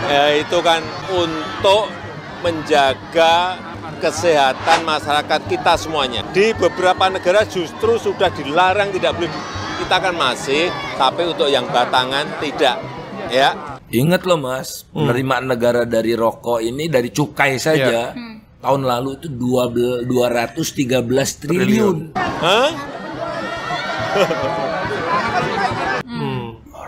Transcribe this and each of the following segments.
Ya, itu kan untuk menjaga kesehatan masyarakat kita semuanya. Di beberapa negara justru sudah dilarang, tidak boleh. Kita kan masih, tapi untuk yang batangan tidak. Ya. Ingat loh Mas, penerimaan negara dari rokok ini dari cukai saja tahun lalu itu 213 triliun. Hah?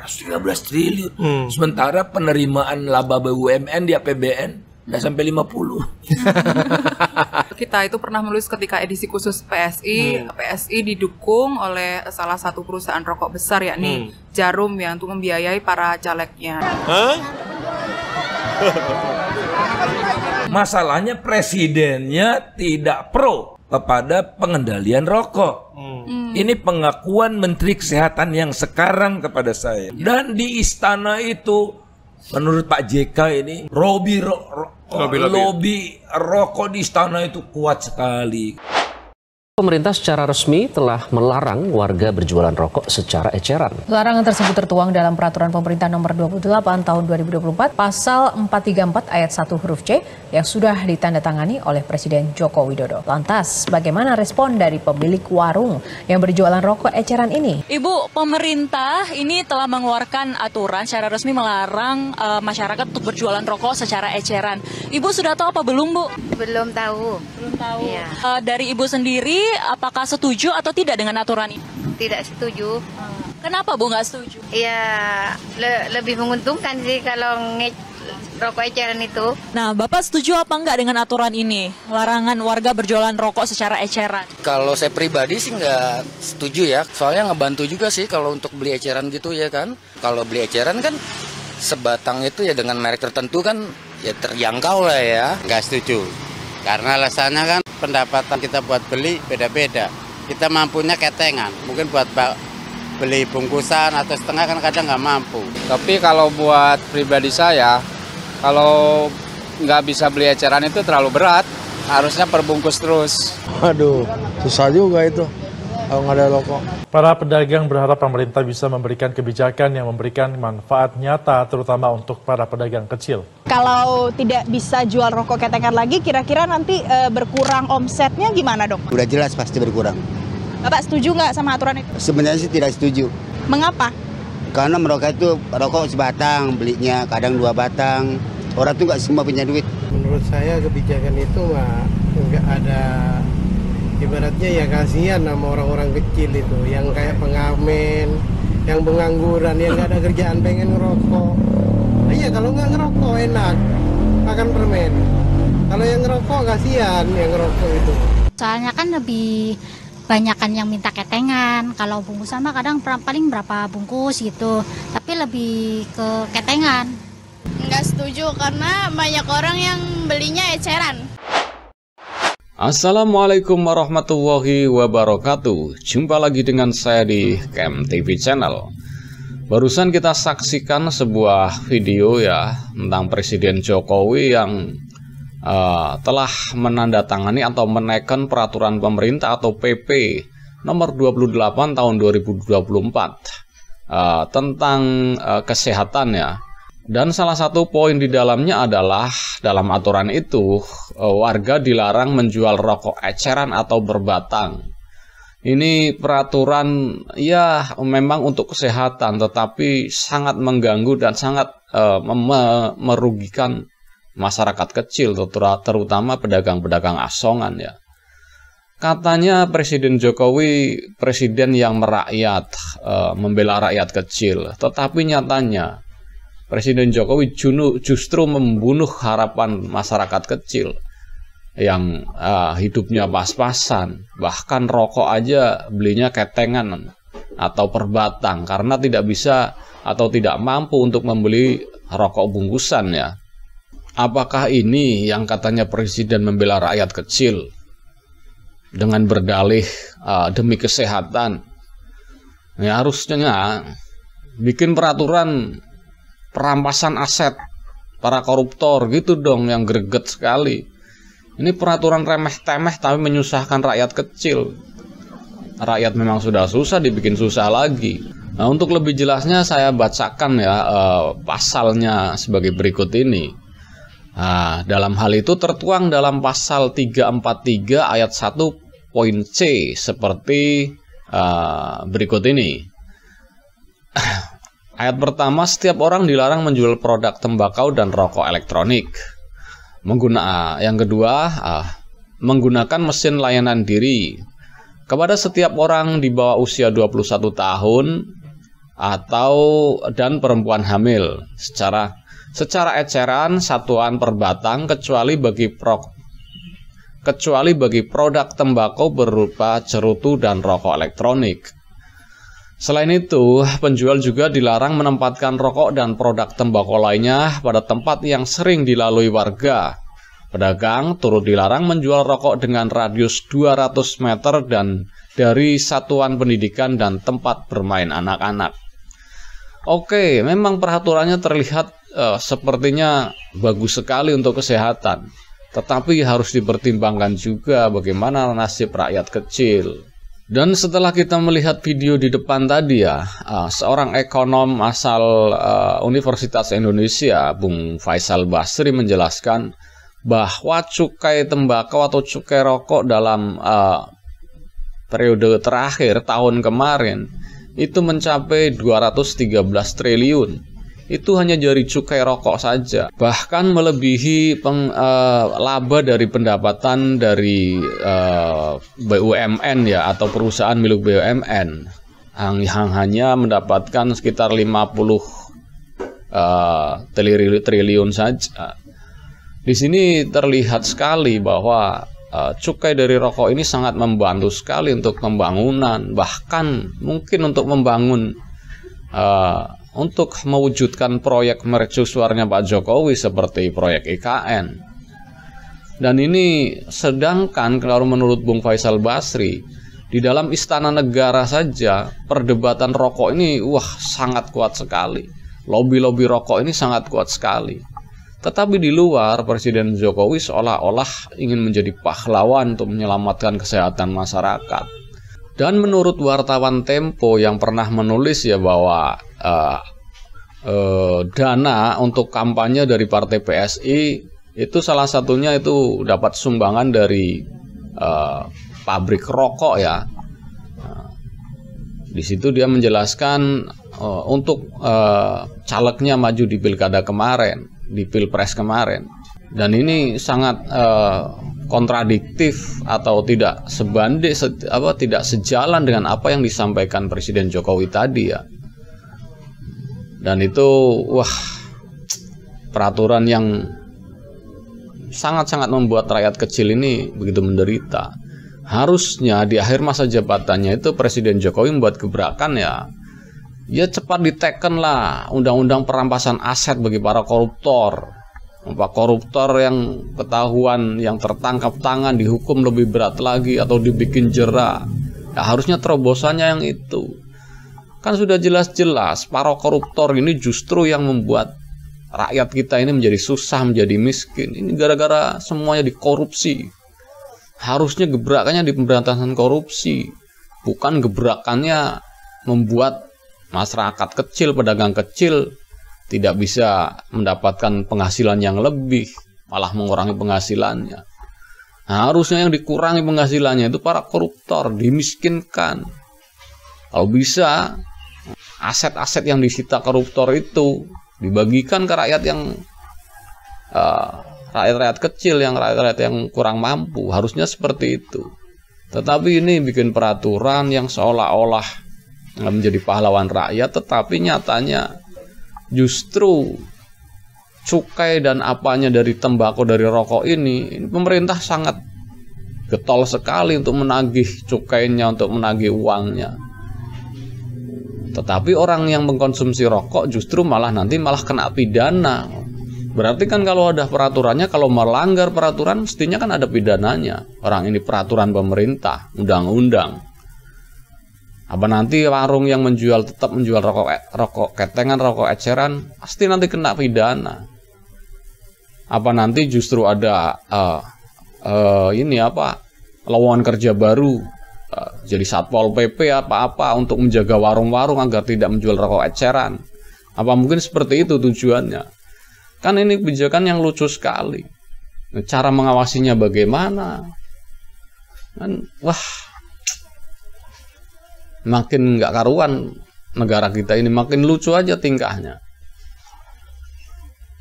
213 triliun. Sementara penerimaan laba BUMN di APBN udah sampai 50. Kita itu pernah menulis ketika edisi khusus PSI, PSI didukung oleh salah satu perusahaan rokok besar yakni Jarum yang untuk membiayai para calegnya. Hah? Masalahnya presidennya tidak pro kepada pengendalian rokok. Ini pengakuan Menteri Kesehatan yang sekarang kepada saya. Dan di istana itu menurut Pak JK ini lobby rokok di istana itu kuat sekali. Pemerintah secara resmi telah melarang warga berjualan rokok secara eceran. Larangan tersebut tertuang dalam Peraturan Pemerintah Nomor 28 Tahun 2024 Pasal 434 Ayat 1 huruf C yang sudah ditandatangani oleh Presiden Joko Widodo. Lantas, bagaimana respon dari pemilik warung yang berjualan rokok eceran ini? Ibu, pemerintah ini telah mengeluarkan aturan secara resmi melarang masyarakat untuk berjualan rokok secara eceran. Ibu sudah tahu apa belum, Bu? Belum tahu. Belum tahu. Iya. Dari Ibu sendiri, apakah setuju atau tidak dengan aturan ini? Tidak setuju. Kenapa Bu nggak setuju? Ya lebih menguntungkan sih kalau rokok eceran itu. Nah, Bapak setuju apa enggak dengan aturan ini? Larangan warga berjualan rokok secara eceran. Kalau saya pribadi sih nggak setuju ya. Soalnya ngebantu juga sih kalau untuk beli eceran gitu ya kan. Kalau beli eceran kan sebatang itu ya dengan merek tertentu kan ya terjangkau lah ya. Nggak setuju. Karena alasannya kan pendapatan kita buat beli beda-beda. Kita mampunya ketengan. Mungkin buat beli bungkusan atau setengah kan kadang nggak mampu. Tapi kalau buat pribadi saya, kalau nggak bisa beli eceran itu terlalu berat. Harusnya perbungkus terus. Aduh, susah juga itu kalau nggak ada rokok. Para pedagang berharap pemerintah bisa memberikan kebijakan yang memberikan manfaat nyata terutama untuk para pedagang kecil. Kalau tidak bisa jual rokok ketengan lagi, kira-kira nanti berkurang omsetnya gimana dong? Udah jelas pasti berkurang. Bapak setuju nggak sama aturan itu? Sebenarnya sih tidak setuju. Mengapa? Karena mereka itu rokok sebatang, belinya kadang 2 batang. Orang tuh nggak semua punya duit. Menurut saya kebijakan itu nggak ada, ibaratnya ya kasihan sama orang-orang kecil itu, yang kayak pengamen, yang pengangguran, yang nggak ada kerjaan pengen ngerokok. Iya, kalau nggak ngerokok enak, makan permen. Kalau yang ngerokok kasihan yang ngerokok itu. Soalnya kan lebih banyakan yang minta ketengan. Kalau bungkusan mah kadang paling berapa bungkus gitu, tapi lebih ke ketengan. Nggak setuju karena banyak orang yang belinya eceran. Assalamualaikum warahmatullahi wabarakatuh. Jumpa lagi dengan saya di Kem TV Channel. Barusan kita saksikan sebuah video ya tentang Presiden Jokowi yang telah menandatangani atau menaikkan peraturan pemerintah atau PP nomor 28 tahun 2024 tentang kesehatan ya. Dan salah satu poin di dalamnya adalah dalam aturan itu warga dilarang menjual rokok eceran atau berbatang. Ini peraturan ya memang untuk kesehatan tetapi sangat mengganggu dan sangat merugikan masyarakat kecil terutama pedagang-pedagang asongan ya. Katanya Presiden Jokowi presiden yang merakyat, membela rakyat kecil, tetapi nyatanya Presiden Jokowi justru membunuh harapan masyarakat kecil yang hidupnya pas-pasan. Bahkan rokok aja belinya ketengan atau per batang karena tidak bisa atau tidak mampu untuk membeli rokok bungkusan ya. Apakah ini yang katanya Presiden membela rakyat kecil dengan berdalih demi kesehatan? Ya harusnya bikin peraturan perampasan aset para koruptor gitu dong yang greget sekali. Ini peraturan remeh-temeh tapi menyusahkan rakyat kecil. Rakyat memang sudah susah dibikin susah lagi. Nah, untuk lebih jelasnya saya bacakan ya pasalnya sebagai berikut ini. Nah, dalam hal itu tertuang dalam pasal 343 ayat 1 poin C seperti berikut ini. Ayat pertama, setiap orang dilarang menjual produk tembakau dan rokok elektronik. Yang kedua, menggunakan mesin layanan diri kepada setiap orang di bawah usia 21 tahun dan perempuan hamil secara eceran satuan per batang kecuali bagi produk tembakau berupa cerutu dan rokok elektronik. Selain itu, penjual juga dilarang menempatkan rokok dan produk tembakau lainnya pada tempat yang sering dilalui warga. Pedagang turut dilarang menjual rokok dengan radius 200 meter dan dari satuan pendidikan dan tempat bermain anak-anak. Oke, memang peraturannya terlihat sepertinya bagus sekali untuk kesehatan. Tetapi harus dipertimbangkan juga bagaimana nasib rakyat kecil. Dan setelah kita melihat video di depan tadi ya, seorang ekonom asal Universitas Indonesia, Bung Faisal Basri menjelaskan bahwa cukai tembakau atau cukai rokok dalam periode terakhir tahun kemarin itu mencapai 213 triliun. Itu hanya dari cukai rokok saja, bahkan melebihi laba dari pendapatan dari BUMN ya, atau perusahaan milik BUMN yang hanya mendapatkan sekitar 50 triliun saja. Di sini terlihat sekali bahwa cukai dari rokok ini sangat membantu sekali untuk pembangunan, bahkan mungkin untuk membangun untuk mewujudkan proyek mercusuarnya Pak Jokowi seperti proyek IKN. Dan ini sedangkan kalau menurut Bung Faisal Basri, di dalam istana negara saja perdebatan rokok ini sangat kuat sekali. Lobby-lobby rokok ini sangat kuat sekali. Tetapi di luar, Presiden Jokowi seolah-olah ingin menjadi pahlawan untuk menyelamatkan kesehatan masyarakat. Dan menurut wartawan Tempo yang pernah menulis ya bahwa dana untuk kampanye dari partai PSI itu salah satunya itu dapat sumbangan dari pabrik rokok ya. Di situ dia menjelaskan untuk calegnya maju di pilkada kemarin, di pilpres kemarin, dan ini sangat kontradiktif atau tidak tidak sejalan dengan apa yang disampaikan Presiden Jokowi tadi ya. Dan itu peraturan yang sangat-sangat membuat rakyat kecil ini begitu menderita. Harusnya di akhir masa jabatannya itu Presiden Jokowi membuat gebrakan ya cepat diteken lah undang-undang perampasan aset bagi para koruptor. Koruptor yang ketahuan, yang tertangkap tangan dihukum lebih berat lagi atau dibikin jera. Ya, harusnya terobosannya yang itu. Kan sudah jelas-jelas para koruptor ini justru yang membuat rakyat kita ini menjadi susah, menjadi miskin. Ini gara-gara semuanya dikorupsi. Harusnya gebrakannya di pemberantasan korupsi, bukan gebrakannya membuat masyarakat kecil, pedagang kecil tidak bisa mendapatkan penghasilan yang lebih, malah mengurangi penghasilannya. Nah, harusnya yang dikurangi penghasilannya itu para koruptor, dimiskinkan. Kalau bisa, aset-aset yang disita koruptor itu dibagikan ke rakyat yang rakyat-rakyat kecil, yang rakyat-rakyat yang kurang mampu. Harusnya seperti itu. Tetapi ini bikin peraturan yang seolah-olah menjadi pahlawan rakyat, tetapi nyatanya justru cukai dan apanya dari tembakau, dari rokok ini pemerintah sangat getol sekali untuk menagih cukainya, untuk menagih uangnya. Tetapi orang yang mengkonsumsi rokok justru malah kena pidana. Berarti kan kalau ada peraturannya, kalau melanggar peraturan mestinya kan ada pidananya. Orang ini peraturan pemerintah, undang-undang. Apa nanti warung yang tetap menjual rokok ketengan, rokok eceran, pasti nanti kena pidana. Apa nanti justru ada lowongan kerja baru jadi satpol PP apa-apa untuk menjaga warung-warung agar tidak menjual rokok eceran. Apa mungkin seperti itu tujuannya? Kan ini kebijakan yang lucu sekali. Cara mengawasinya bagaimana? Kan, wah, makin nggak karuan negara kita ini, makin lucu aja tingkahnya.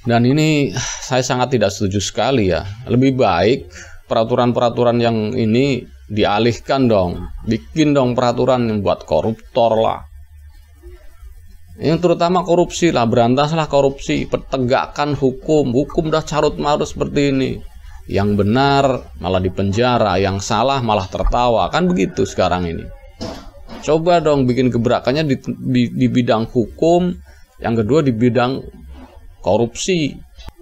Dan ini saya sangat tidak setuju sekali ya. Lebih baik peraturan-peraturan yang ini dialihkan dong, bikin dong peraturan yang buat koruptor lah. Yang terutama korupsi lah, berantaslah korupsi, tegakkan hukum udah carut marut seperti ini. Yang benar malah dipenjara, yang salah malah tertawa, kan begitu sekarang ini. Coba dong bikin gebrakannya di bidang hukum, yang kedua di bidang korupsi.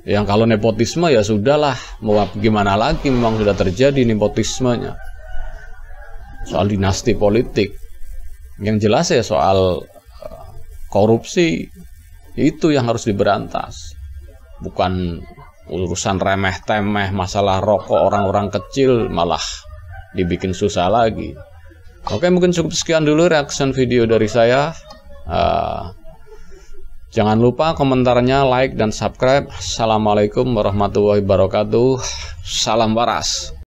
Yang kalau nepotisme ya sudahlah, mau gimana lagi, memang sudah terjadi nepotismenya. Soal dinasti politik. Yang jelas ya soal korupsi itu yang harus diberantas, bukan urusan remeh-temeh masalah rokok orang-orang kecil malah dibikin susah lagi. Oke, mungkin cukup sekian dulu reaction video dari saya. Jangan lupa komentarnya, like dan subscribe. Assalamualaikum warahmatullahi wabarakatuh. Salam waras.